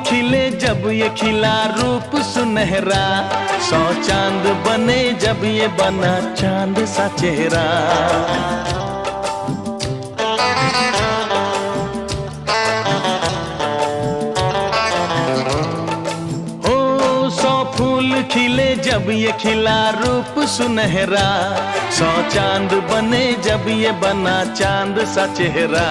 खिले जब ये खिला रूप सुनहरा, 100 चांद बने जब ये बना चांद सा चेहरा। ओ 100 फूल खिले जब ये खिला रूप सुनहरा, 100 चांद बने जब ये बना चांद सा चेहरा।